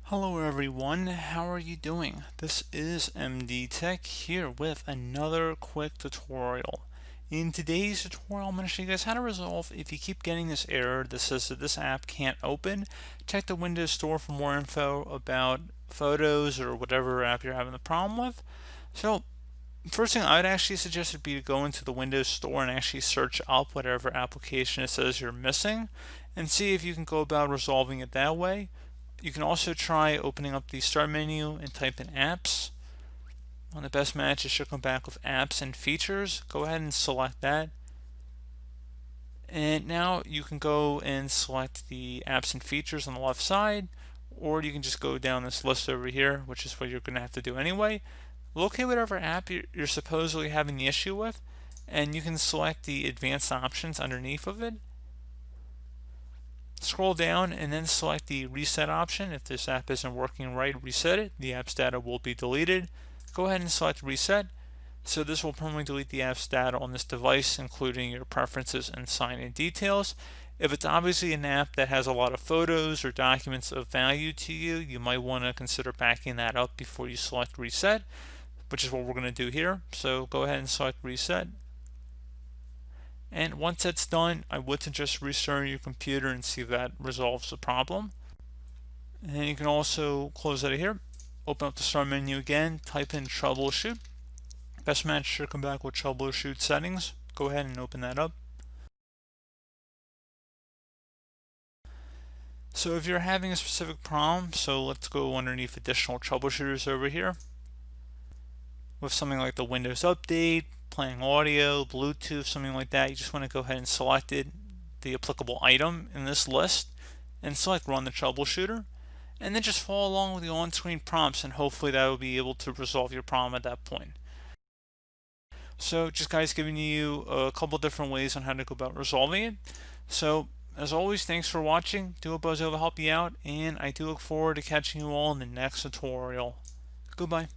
Hello everyone, how are you doing? This is MD Tech here with another quick tutorial. In today's tutorial, I'm going to show you guys how to resolve if you keep getting this error that says that this app can't open. Check the Windows Store for more info about photos or whatever app you're having the problem with. So, first thing I'd actually suggest would be to go into the Windows Store and actually search up whatever application it says you're missing and see if you can go about resolving it that way. You can also try opening up the start menu and type in apps. On the best match, it should come back with apps and features. Go ahead and select that. And now you can go and select the apps and features on the left side, or you can just go down this list over here, which is what you're going to have to do anyway. Locate whatever app you're supposedly having the issue with, and you can select the advanced options underneath of it. Scroll down and then select the reset option. If this app isn't working right, reset it. The app's data will be deleted. Go ahead and select reset. So this will permanently delete the app's data on this device, including your preferences and sign-in details. If it's obviously an app that has a lot of photos or documents of value to you, you might want to consider backing that up before you select reset, which is what we're going to do here. So go ahead and select reset. And once that's done, I would suggest restarting your computer and see if that resolves the problem. And you can also close out of here, open up the start menu again, type in troubleshoot. Best match should come back with troubleshoot settings. Go ahead and open that up. So if you're having a specific problem, so let's go underneath additional troubleshooters over here. With something like the Windows Update, playing audio, Bluetooth, something like that, you just want to go ahead and select it, the applicable item in this list, and select Run the Troubleshooter, and then just follow along with the on-screen prompts, and hopefully that will be able to resolve your problem at that point. So just guys giving you a couple different ways on how to go about resolving it. So as always, thanks for watching. Do hope I was able to help you out, and I do look forward to catching you all in the next tutorial. Goodbye.